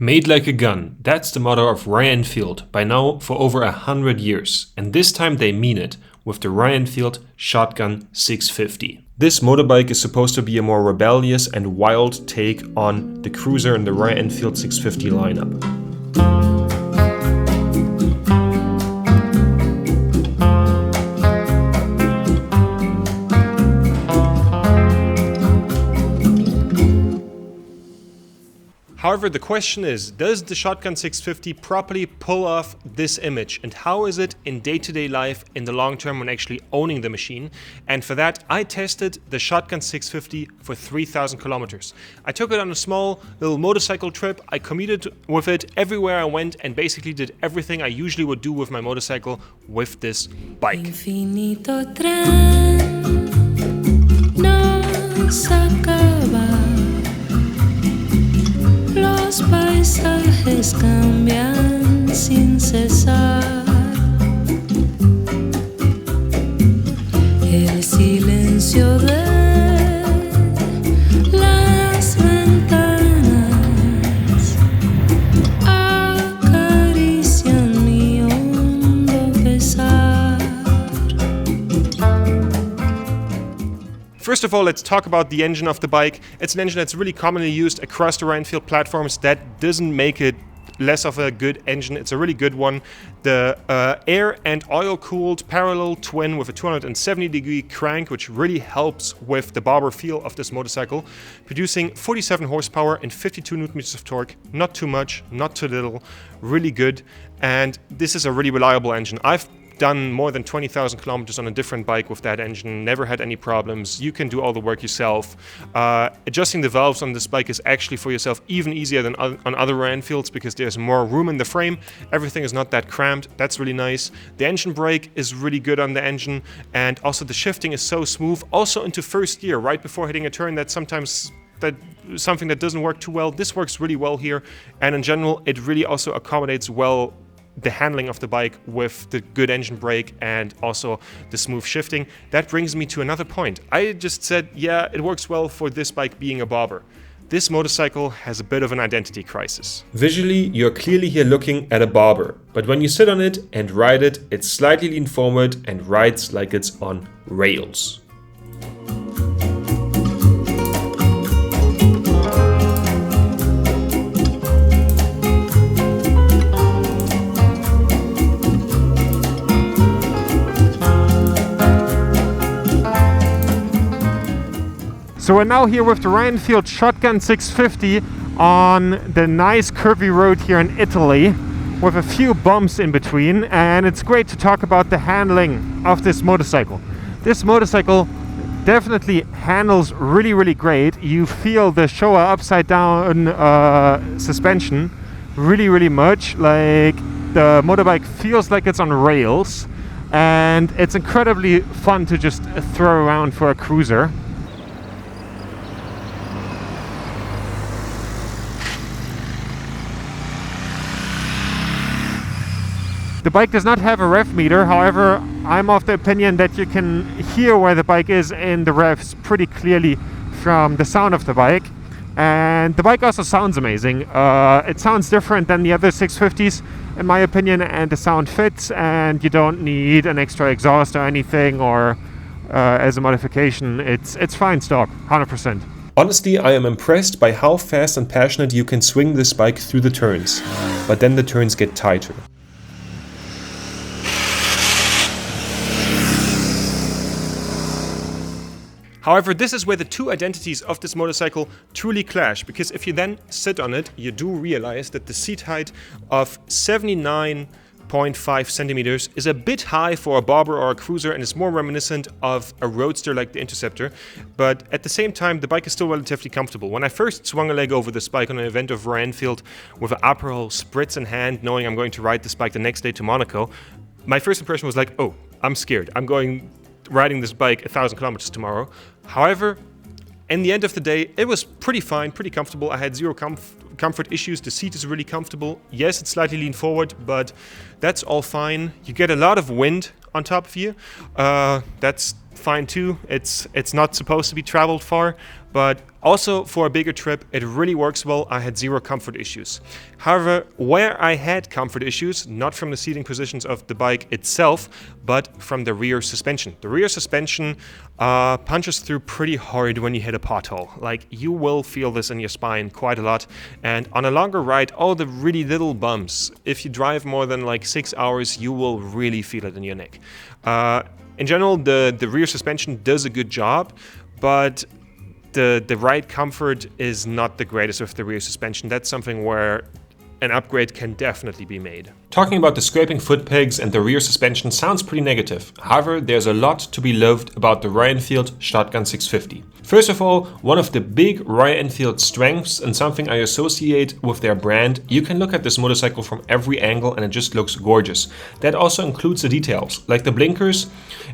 Made like a gun, that's the motto of Royal Enfield, by now for over 100 years. And this time they mean it, with the Royal Enfield Shotgun 650. This motorbike is supposed to be a more rebellious and wild take on the cruiser in the Royal Enfield 650 lineup. However, the question is, does the Shotgun 650 properly pull off this image? And how is it in day-to-day life in the long term when actually owning the machine? And for that, I tested the Shotgun 650 for 3,000 kilometers. I took it on a small little motorcycle trip. I commuted with it everywhere I went and basically did everything I usually would do with my motorcycle with this bike. Infinito tren nos acaba. Los paisajes cambian sin cesar. El silencio de las ventanas acarician mi hondo pesar. First of all, let's talk about the engine of the bike. It's an engine that's really commonly used across the Royal Enfield platforms. That doesn't make it less of a good engine. It's a really good one. The air and oil cooled parallel twin with a 270-degree crank, which really helps with the bobber feel of this motorcycle, producing 47 horsepower and 52 newton meters of torque. Not too much, not too little, really good. And this is a really reliable engine. I've done more than 20,000 kilometers on a different bike with that engine, never had any problems. You can do all the work yourself. Adjusting the valves on this bike is actually for yourself even easier than on other Royal Enfields because there's more room in the frame. Everything is not that cramped. That's really nice. The engine brake is really good on the engine, and also the shifting is so smooth. Also into first gear, right before hitting a turn, that's sometimes something that doesn't work too well. This works really well here, and in general, it really also accommodates well the handling of the bike with the good engine brake and also the smooth shifting. That brings me to another point. I just said, yeah, it works well for this bike being a bobber. This motorcycle has a bit of an identity crisis. Visually, you're clearly here looking at a bobber, but when you sit on it and ride it, it's slightly leaned forward and rides like it's on rails. So we're now here with the Royal Enfield Shotgun 650 on the nice curvy road here in Italy with a few bumps in between, and it's great to talk about the handling of this motorcycle. This motorcycle definitely handles really great. You feel the Showa upside down suspension really much, like the motorbike feels like it's on rails, and it's incredibly fun to just throw around for a cruiser. The bike does not have a rev meter, however, I'm of the opinion that you can hear where the bike is in the revs pretty clearly from the sound of the bike. And the bike also sounds amazing. It sounds different than the other 650s, in my opinion, and the sound fits, and you don't need an extra exhaust or anything, or as a modification. It's fine stock, 100%. Honestly, I am impressed by how fast and passionate you can swing this bike through the turns, but then the turns get tighter. However, this is where the two identities of this motorcycle truly clash, because if you then sit on it, you do realize that the seat height of 79.5 centimeters is a bit high for a bobber or a cruiser and is more reminiscent of a roadster like the Interceptor. But at the same time, the bike is still relatively comfortable. When I first swung a leg over this bike on an event of Royal Enfield with an Aperol spritz in hand, knowing I'm going to ride this bike the next day to Monaco, my first impression was like, oh, I'm scared. I'm riding this bike 1,000 kilometers tomorrow. However, in the end of the day, it was pretty fine, pretty comfortable. I had zero comfort issues. The seat is really comfortable. Yes, it's slightly leaned forward, but that's all fine. You get a lot of wind on top of you. That's fine too. It's not supposed to be traveled far, but Also, for a bigger trip, it really works well. I had zero comfort issues. However, where I had comfort issues, not from the seating positions of the bike itself, but from the rear suspension. The rear suspension punches through pretty hard when you hit a pothole. Like, you will feel this in your spine quite a lot. And on a longer ride, all the really little bumps, if you drive more than like 6 hours, you will really feel it in your neck. In general, the rear suspension does a good job, but the ride comfort is not the greatest with the rear suspension. That's something where an upgrade can definitely be made. Talking about the scraping foot pegs and the rear suspension sounds pretty negative. However, there's a lot to be loved about the Royal Enfield Shotgun 650. First of all, one of the big Royal Enfield strengths and something I associate with their brand, you can look at this motorcycle from every angle and it just looks gorgeous. That also includes the details, like the blinkers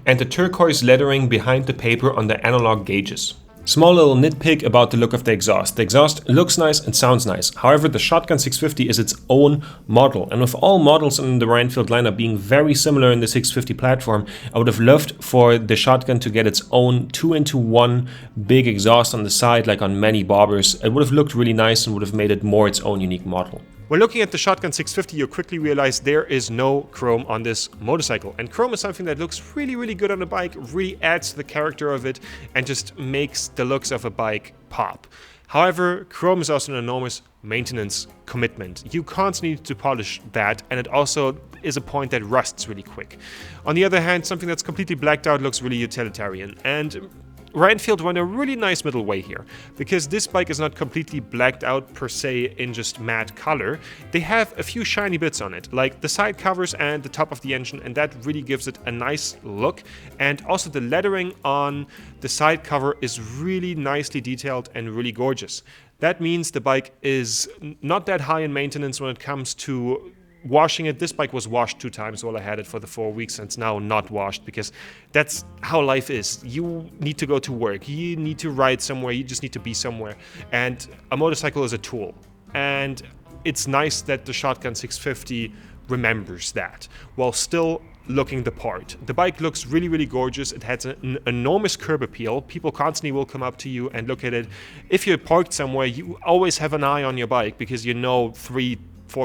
and the turquoise lettering behind the paper on the analog gauges. Small little nitpick about the look of the exhaust. The exhaust looks nice and sounds nice. However, the Shotgun 650 is its own model. And with all models in the Royal Enfield lineup being very similar in the 650 platform, I would have loved for the Shotgun to get its own 2-in-1 big exhaust on the side, like on many bobbers. It would have looked really nice and would have made it more its own unique model. When looking at the Shotgun 650, you quickly realize there is no chrome on this motorcycle. And chrome is something that looks really, really good on a bike, really adds to the character of it, and just makes the looks of a bike pop. However, chrome is also an enormous maintenance commitment. You constantly need to polish that, and it also is a point that rusts really quick. On the other hand, something that's completely blacked out looks really utilitarian. And Royal Enfield went a really nice middle way here, because this bike is not completely blacked out per se in just matte color. They have a few shiny bits on it, like the side covers and the top of the engine, and that really gives it a nice look. And also the lettering on the side cover is really nicely detailed and really gorgeous. That means the bike is not that high in maintenance when it comes to washing it. This bike was washed 2 times while I had it for the 4 weeks, and it's now not washed because that's how life is. You need to go to work, you need to ride somewhere, you just need to be somewhere. And a motorcycle is a tool. And it's nice that the Shotgun 650 remembers that while still looking the part. The bike looks really, really gorgeous. It has an enormous curb appeal. People constantly will come up to you and look at it. If you're parked somewhere, you always have an eye on your bike because you know 3-4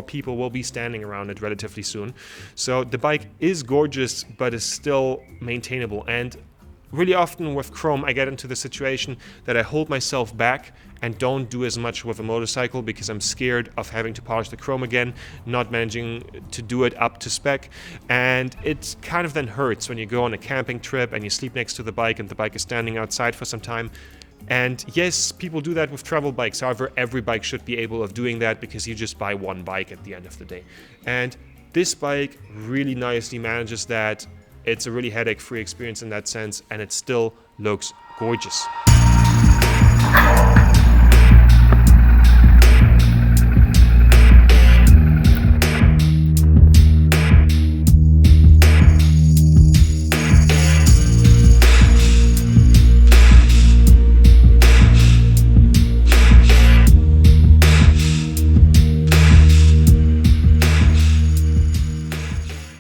people will be standing around it relatively soon. So the bike is gorgeous, but is still maintainable. And really often with chrome, I get into the situation that I hold myself back and don't do as much with a motorcycle because I'm scared of having to polish the chrome again, not managing to do it up to spec. And it kind of then hurts when you go on a camping trip and you sleep next to the bike and the bike is standing outside for some time. And yes, people do that with travel bikes. However, every bike should be able of doing that because you just buy one bike at the end of the day. And this bike really nicely manages that. It's a really headache-free experience in that sense, and it still looks gorgeous.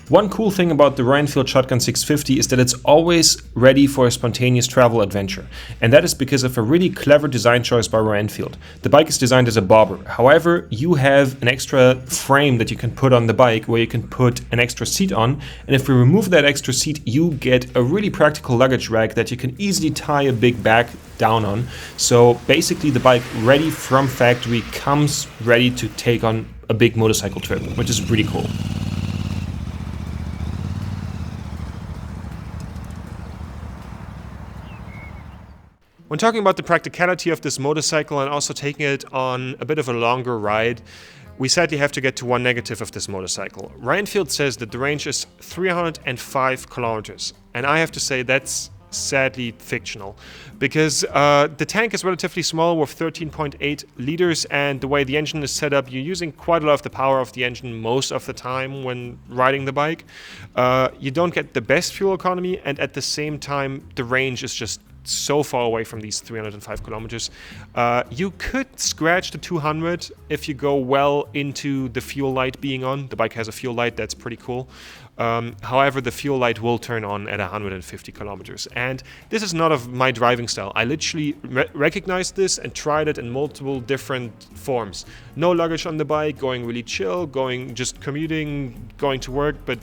One cool thing about the Royal Enfield Shotgun 650 is that it's always ready for a spontaneous travel adventure. And that is because of a really clever design choice by Royal Enfield. The bike is designed as a bobber. However, you have an extra frame that you can put on the bike where you can put an extra seat on. And if we remove that extra seat, you get a really practical luggage rack that you can easily tie a big bag down on. So basically the bike ready from factory comes ready to take on a big motorcycle trip, which is pretty cool. When talking about the practicality of this motorcycle and also taking it on a bit of a longer ride, we sadly have to get to one negative of this motorcycle. Royal Enfield says that the range is 305 kilometers, and I have to say that's sadly fictional, because the tank is relatively small with 13.8 liters, and the way the engine is set up, you're using quite a lot of the power of the engine most of the time when riding the bike. You don't get the best fuel economy, and at the same time, the range is just so far away from these 305 kilometers. You could scratch the 200 if you go well into the fuel light being on. The bike has a fuel light, that's pretty cool. However, the fuel light will turn on at 150 kilometers. And this is not of my driving style. I literally recognized this and tried it in multiple different forms. No luggage on the bike, going really chill, just commuting, going to work, but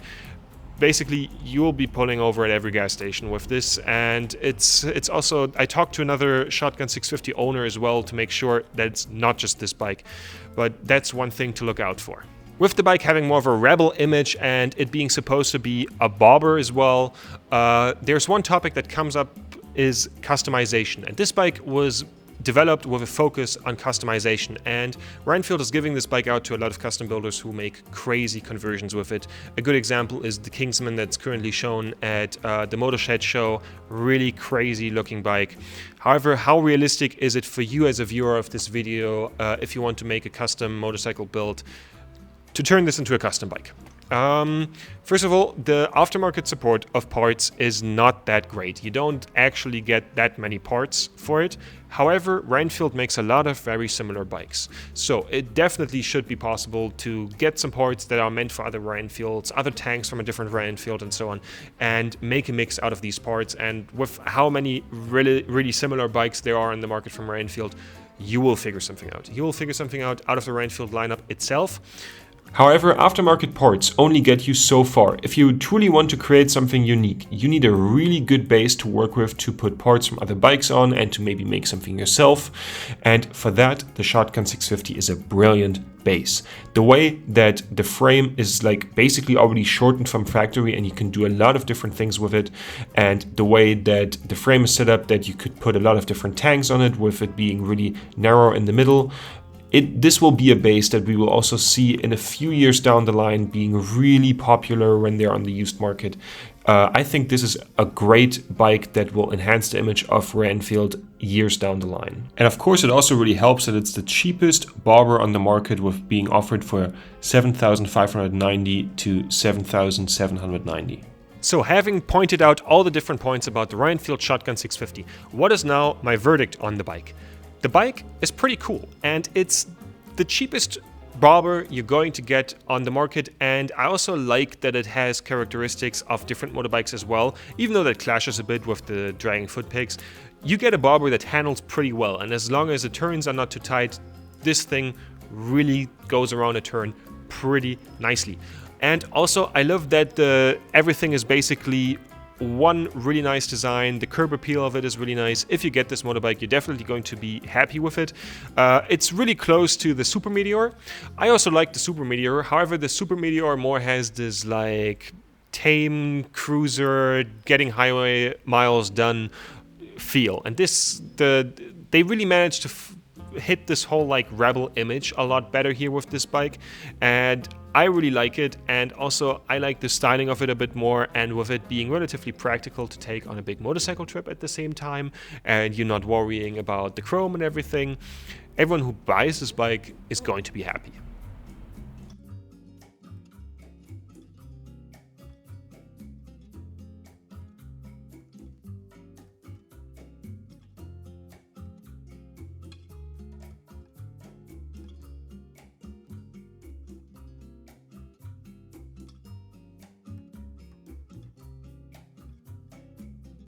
basically you will be pulling over at every gas station with this. And it's also, I talked to another Shotgun 650 owner as well to make sure that it's not just this bike, but that's one thing to look out for. With the bike having more of a rebel image and it being supposed to be a bobber as well, there's one topic that comes up is customization. And this bike was developed with a focus on customization, and Royal Enfield is giving this bike out to a lot of custom builders who make crazy conversions with it. A good example is the Kingsman that's currently shown at the Motorshed show. Really crazy looking bike. However, how realistic is it for you as a viewer of this video if you want to make a custom motorcycle build to turn this into a custom bike? First of all, the aftermarket support of parts is not that great. You don't actually get that many parts for it. However, Royal Enfield makes a lot of very similar bikes. So it definitely should be possible to get some parts that are meant for other Royal Enfields, other tanks from a different Royal Enfield and so on, and make a mix out of these parts. And with how many really similar bikes there are in the market from Royal Enfield, you will figure something out. You will figure something out of the Royal Enfield lineup itself. However, aftermarket parts only get you so far. If you truly want to create something unique, you need a really good base to work with to put parts from other bikes on and to maybe make something yourself. And for that, the Shotgun 650 is a brilliant base. The way that the frame is like basically already shortened from factory and you can do a lot of different things with it, and the way that the frame is set up that you could put a lot of different tanks on it with it being really narrow in the middle. This will be a base that we will also see in a few years down the line being really popular when they're on the used market. I think this is a great bike that will enhance the image of Royal Enfield years down the line. And of course it also really helps that it's the cheapest bobber on the market, with being offered for $7,590 to $7,790. So having pointed out all the different points about the Royal Enfield Shotgun 650, what is now my verdict on the bike? The bike is pretty cool, and it's the cheapest bobber you're going to get on the market, and I also like that it has characteristics of different motorbikes as well. Even though that clashes a bit with the dragging foot pegs, you get a bobber that handles pretty well, and as long as the turns are not too tight, this thing really goes around a turn pretty nicely. And also I love that everything is basically one really nice design. The curb appeal of it is really nice. If you get this motorbike, you're definitely going to be happy with it. It's really close to the Super Meteor. I also like the Super Meteor. However, the Super Meteor more has this like tame cruiser, getting highway miles done feel. And they really managed to hit this whole like rebel image a lot better here with this bike, and I really like it. And also I like the styling of it a bit more, and with it being relatively practical to take on a big motorcycle trip at the same time, and you're not worrying about the chrome and everything, everyone who buys this bike is going to be happy.